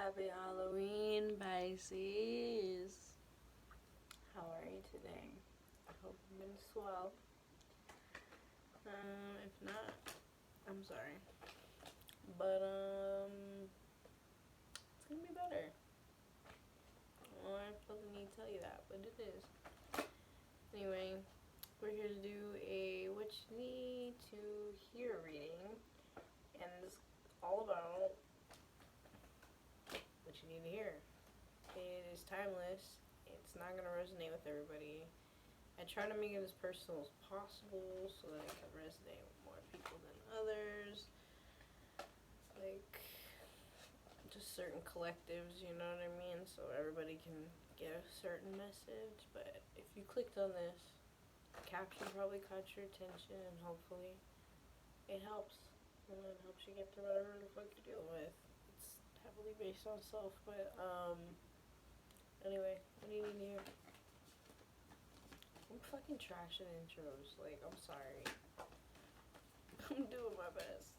Happy Halloween, Pisces. How are you today? I hope you've been swell. If not, I'm sorry. But, it's gonna be better. Well, I felt the need to tell you that, but it is. Anyway, we're here to do a what you need to hear reading. And it's all about what you need to hear. It is timeless. It's not going to resonate with everybody. I try to make it as personal as possible so that it can resonate with more people than others. Like, just certain collectives, you know what I mean? So everybody can get a certain message. But if you clicked on this, the caption probably caught your attention, and hopefully it helps. And it helps you get through whatever the fuck you're dealing with. It's heavily based on self, but, anyway, what do you need to hear? I'm fucking trash at intros. Like, I'm sorry. I'm doing my best.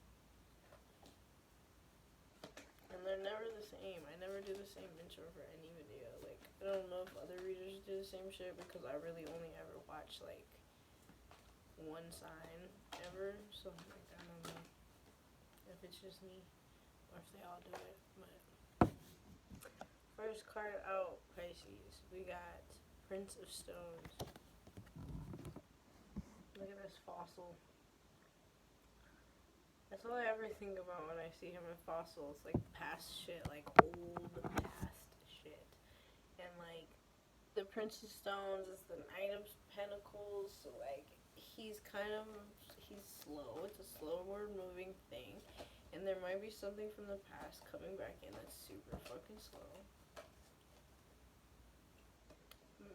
And they're never the same. I never do the same intro for any video. Like, I don't know if other readers do the same shit because I really only ever watch, like, one sign ever. So, like, I don't know if it's just me or if they all do it. But first card out, Pisces. We got Prince of Stones. Look at this fossil. That's all I ever think about when I see him in fossils. Like past shit, like old past shit. And like the Prince of Stones is the Knight of Pentacles, so like he's slow. It's a slower moving thing. And there might be something from the past coming back in that's super fucking slow.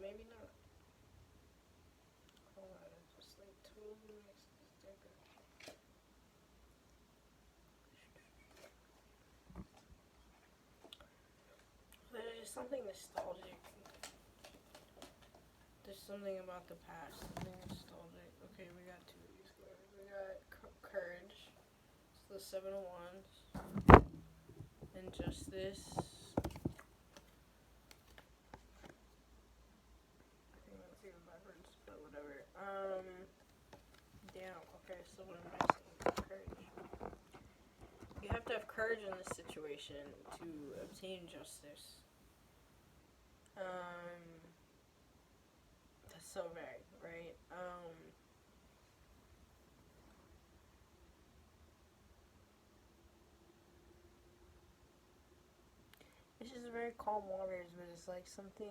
Maybe not. Hold on, I just like totally mixed this deck up. There's something nostalgic. There's something about the past, something nostalgic. Okay, we got two of these cards. We got Courage. It's the Seven of Wands. And Justice. I think that's even backwards, but whatever. Damn. Okay, so what am I saying? Courage. You have to have courage in this situation to obtain justice. That's so vague, right? It's just very calm waters, but it's like something's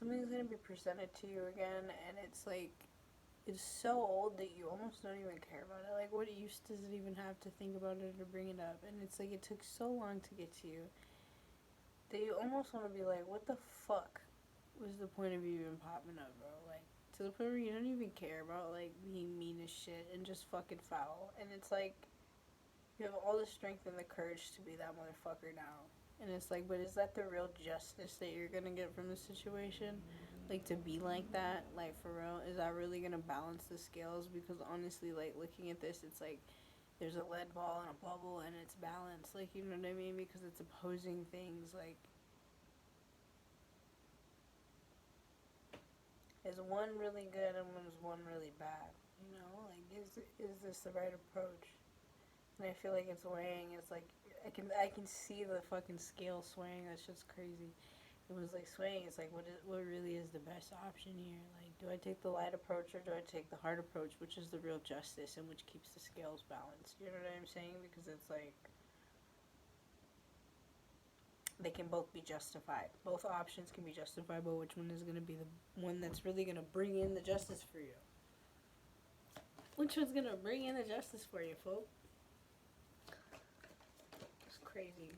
gonna be presented to you again, and it's like, it's so old that you almost don't even care about it. Like, what use does it even have to think about it or bring it up? And it's like, it took so long to get to you that you almost want to be like, what the fuck was the point of you even popping up, bro? Like, to the point where you don't even care about, like, being mean as shit and just fucking foul. And it's like, you have all the strength and the courage to be that motherfucker now. And it's like, but is that the real justice that you're gonna get from the situation? Like, to be like that, like, for real, is that really gonna balance the scales? Because honestly, like, looking at this, it's like there's a lead ball and a bubble and it's balanced, like, you know what I mean? Because it's opposing things. Like, is one really good and one really bad? You know, like, is this the right approach? And I feel like it's weighing. It's like I can see the fucking scale swaying. That's just crazy. It was like swaying. It's like, what really is the best option here? Like, do I take the light approach or do I take the hard approach, which is the real justice and which keeps the scales balanced? You know what I'm saying? Because it's like they can both be justified. Both options can be justified, but which one is going to be the one that's really going to bring in the justice for you? Which one's going to bring in the justice for you, folks? It's crazy.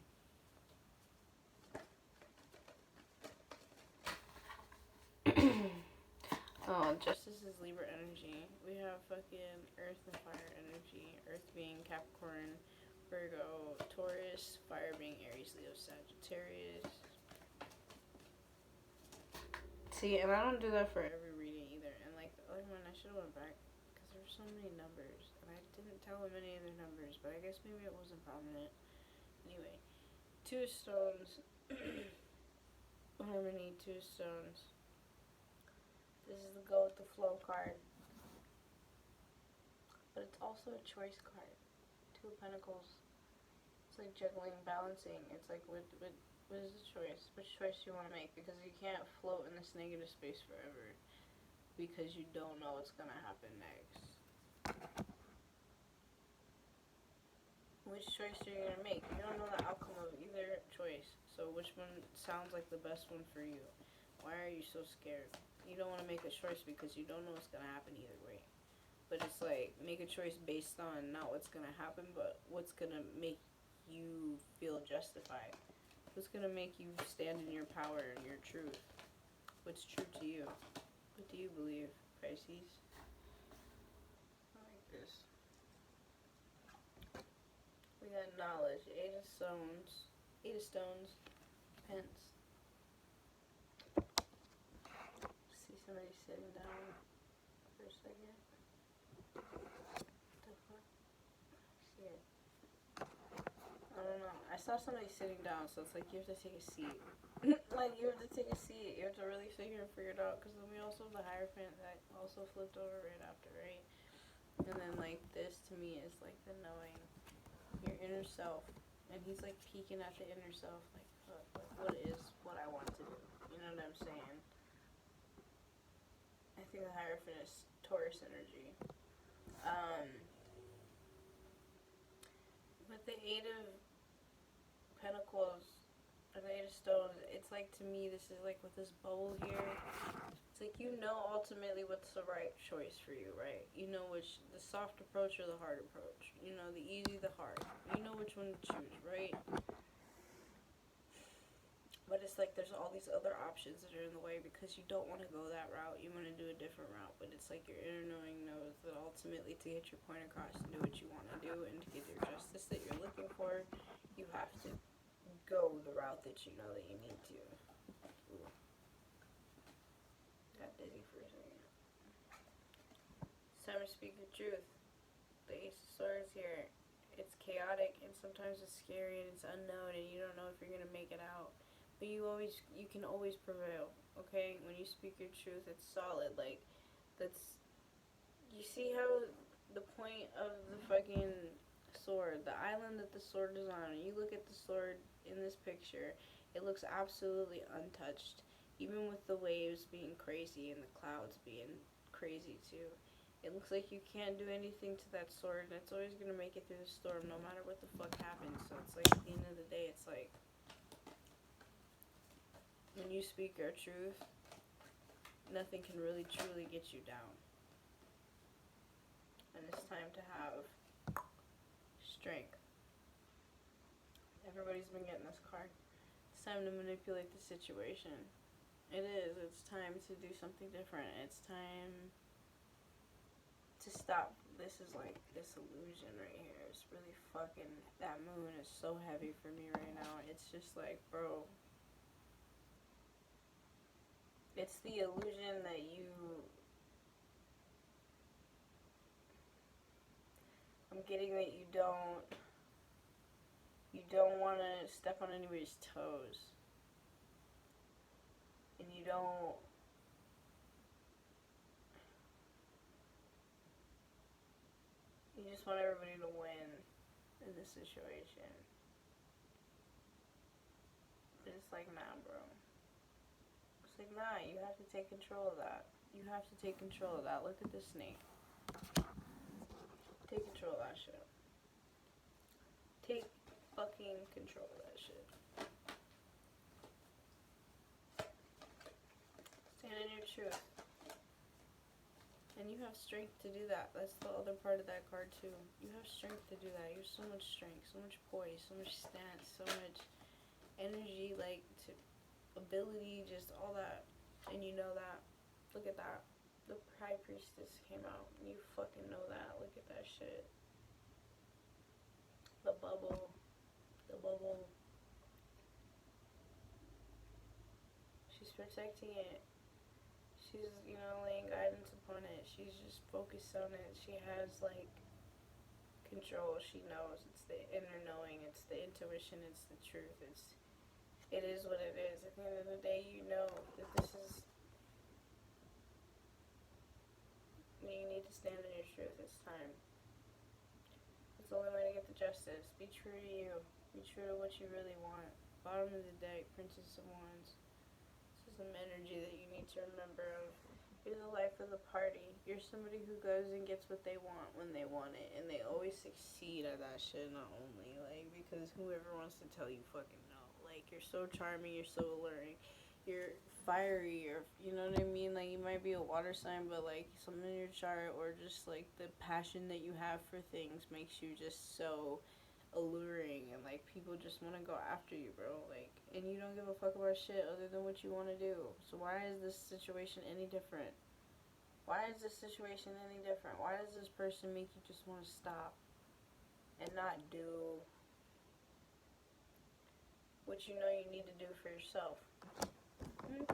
Oh, justice is Libra energy. We have fucking earth and fire energy. Earth being Capricorn, Virgo, Taurus, fire being Aries, Leo, Sagittarius. See, and I don't do that for every reading either. And like when I should have went back because there's so many numbers, and I didn't tell them any of their numbers. But I guess maybe it wasn't prominent Anyway, two stones. Harmony, two stones. This is the go with the flow card. But it's also a choice card. Two of Pentacles. It's like juggling, balancing. It's like, what is the choice? Which choice do you want to make? Because you can't float in this negative space forever. Because you don't know what's going to happen next. Which choice are you going to make? You don't know the outcome of either choice. So which one sounds like the best one for you? Why are you so scared? You don't want to make a choice because you don't know what's going to happen either way. But it's like, make a choice based on not what's going to happen, but what's going to make you feel justified. What's going to make you stand in your power and your truth. What's true to you. What do you believe, Pisces? I like this. We got knowledge, Eight of Stones, Pence. See somebody sitting down for a second. What the fuck? See it. I don't know. I saw somebody sitting down, so it's like you have to take a seat. Like, you have to take a seat. You have to really sit here and figure it out. Because then we also have the Hierophant that also flipped over right after, right? And then, like, this to me is like the knowing. Your inner self, and he's like peeking at the inner self, like what is what I want to do, you know what I'm saying? I think the Hierophant is Taurus energy. With the Eight of Pentacles or the Eight of Stones, it's like, to me, this is like with this bubble here, it's like, you know ultimately what's the right choice for you, right? You know which, the soft approach or the hard approach. You know, the easy, the hard. You know which one to choose, right? But it's like there's all these other options that are in the way because you don't want to go that route. You want to do a different route. But it's like your inner knowing knows that ultimately to get your point across and do what you want to do and to get your justice that you're looking for, you have to go the route that you know that you need to. Ooh. Got dizzy for a second. It's time to speak the truth. The Ace of Swords here. It's chaotic and sometimes it's scary and it's unknown and you don't know if you're gonna make it out. But you can always prevail. Okay? When you speak your truth, it's solid. Like, that's, you see how the point of the fucking sword, the island that the sword is on, and you look at the sword in this picture, it looks absolutely untouched. Even with the waves being crazy and the clouds being crazy too. It looks like you can't do anything to that sword, and it's always going to make it through the storm no matter what the fuck happens. So it's like, at the end of the day, it's like, when you speak your truth, nothing can really truly get you down. And it's time to have strength. Everybody's been getting this card. It's time to manipulate the situation. It is. It's time to do something different. It's time to stop. This is like this illusion right here. It's really fucking, that moon is so heavy for me right now. It's just like, bro, it's the illusion that I'm getting that you don't want to step on anybody's toes. And you just want everybody to win in this situation. But it's like, nah, bro. It's like, nah, you have to take control of that. You have to take control of that. Look at this snake. Take control of that shit. Take fucking control of that shit. Stand in your truth. And you have strength to do that. That's the other part of that card too. You have strength to do that. You have so much strength, so much poise, so much stance, so much energy, like, to ability, just all that. And you know that. Look at that. The High Priestess came out. You fucking know that. Look at that shit. The bubble. The bubble. She's protecting it. She's, you know, laying guidance upon it. She's just focused on it. She has, like, control. She knows. It's the inner knowing. It's the intuition. intuition, it's the truth. It is what it is. At the end of the day, you know that this is, you need to stand in your truth. It's time. It's the only way to get the justice. Be true to you. Be true to what you really want. Bottom of the deck, Princess of Wands. This is some energy that you need to remember of. You're the life of the party. You're somebody who goes and gets what they want when they want it. And they always succeed at that shit, not only. Like, because whoever wants to tell you fucking no. Like, you're so charming, you're so alluring. You're fiery, or, you know what I mean? Like, you might be a water sign, but, like, something in your chart, or just, like, the passion that you have for things makes you just so alluring, and, like, people just want to go after you, bro. Like, and you don't give a fuck about shit other than what you want to do. So why is this situation any different? Why is this situation any different? Why does this person make you just want to stop and not do what you know you need to do for yourself? I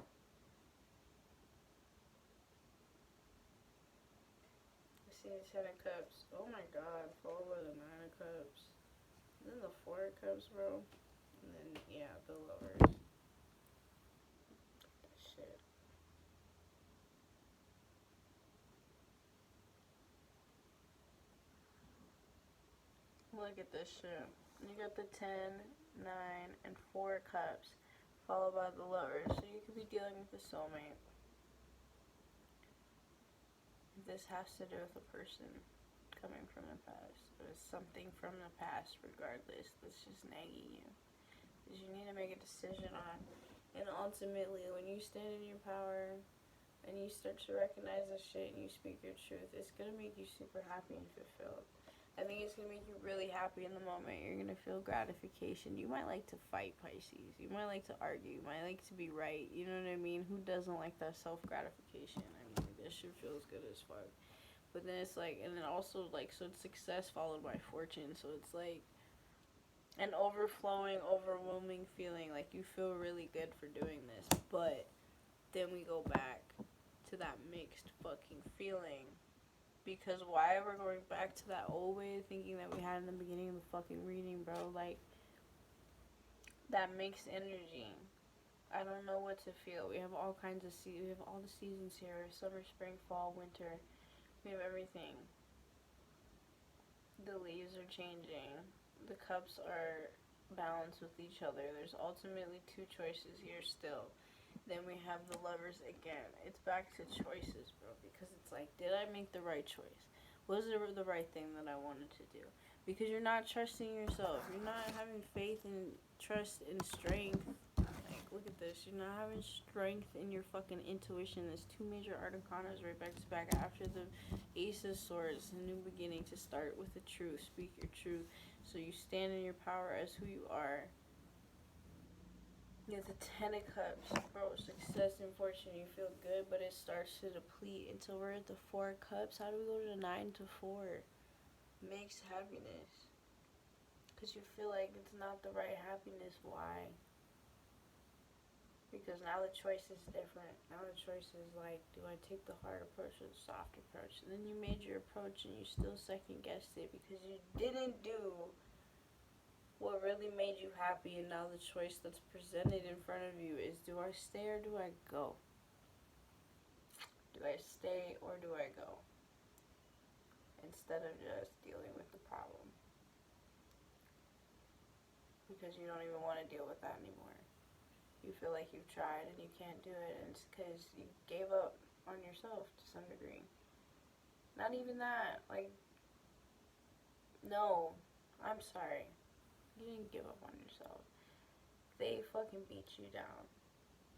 see the Ten of Cups. Oh my god, followed by the Nine of Cups. And then the Four of Cups, bro. And then, yeah, the Lovers. Shit. Look at this shit. You got the 10, 9, and 4 cups, followed by the Lovers. So you could be dealing with a soulmate. This has to do with a person coming from the past. It's something from the past, regardless, that's just nagging you. Because you need to make a decision on. And ultimately, when you stand in your power and you start to recognize this shit and you speak your truth, it's going to make you super happy and fulfilled. I think it's going to make you really happy in the moment. You're going to feel gratification. You might like to fight, Pisces. You might like to argue. You might like to be right. You know what I mean? Who doesn't like that self-gratification? I mean, this shit feels good as fuck. But then it's like, and then also, like, so it's success followed by fortune. So it's like an overflowing, overwhelming feeling. Like, you feel really good for doing this. But then we go back to that mixed fucking feeling. Because why we're going back to that old way of thinking that we had in the beginning of the fucking reading, bro. Like, that mixed energy. I don't know what to feel. We have all kinds of we have all the seasons here. Summer, spring, fall, winter. We have everything. The leaves are changing. The cups are balanced with each other. There's ultimately two choices here still. Then we have the Lovers again. It's back to choices, bro, because it's like, did I make the right choice? Was it the right thing that I wanted to do? Because you're not trusting yourself. You're not having faith and trust and strength. Like, look at this. You're not having strength in your fucking intuition. There's two major arcanas right back to back after the Ace of Swords, a new beginning to start with the truth. Speak your truth. So you stand in your power as who you are. You have the Ten of Cups, bro. Success and fortune, you feel good, but it starts to deplete until we're at the Four of Cups. How do we go to the 9 to 4? Makes happiness. Because you feel like it's not the right happiness. Why? Because now the choice is different. Now the choice is like, do I take the hard approach or the soft approach? And then you made your approach and you still second guessed it because you didn't do what really made you happy, and now the choice that's presented in front of you is, do I stay or do I go? Do I stay or do I go? Instead of just dealing with the problem. Because you don't even want to deal with that anymore. You feel like you've tried and you can't do it, and it's because you gave up on yourself to some degree. Not even that. Like, no. I'm sorry. You didn't give up on yourself. They fucking beat you down.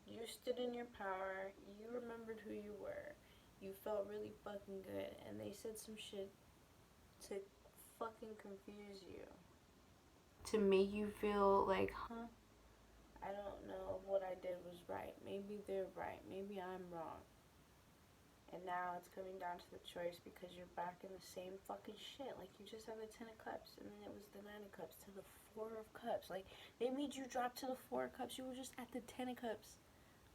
You stood in your power. You remembered who you were. You felt really fucking good. And they said some shit to fucking confuse you. To make you feel like, huh? I don't know if what I did was right. Maybe they're right. Maybe I'm wrong. And now it's coming down to the choice because you're back in the same fucking shit. Like, you just had the 10 of Cups, and then it was the 9 of Cups to the 4 of Cups. Like, they made you drop to the 4 of Cups. You were just at the 10 of Cups.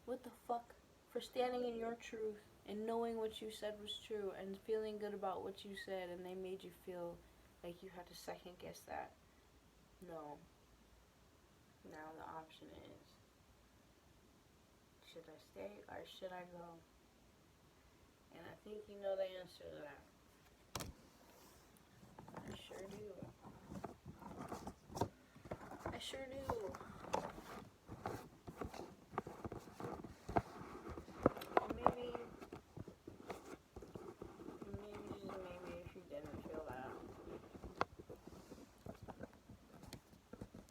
What the fuck? For standing in your truth and knowing what you said was true and feeling good about what you said, and they made you feel like you had to second guess that. No. Now the option is, should I stay or should I go? And I think you know the answer to that. I sure do. I sure do. Maybe, just maybe if you didn't feel that,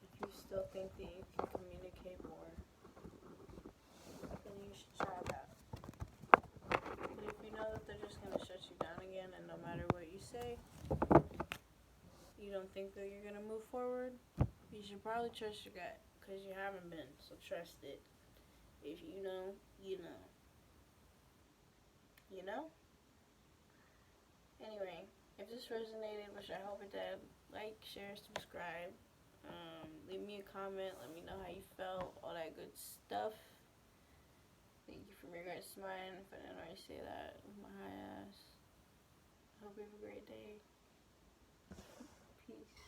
if you still think that you can communicate more, then you should try that. But if you know that they're just going to shut you down again, and no matter what you say, you don't think that you're going to move forward, you should probably trust your gut, because you haven't been, so trust it. If you know, you know. You know? Anyway, if this resonated, which I hope it did, like, share, subscribe. Leave me a comment. Let me know how you felt. All that good stuff. Thank you from your guys' smile. If I didn't already say that with my high ass. Hope you have a great day. Peace.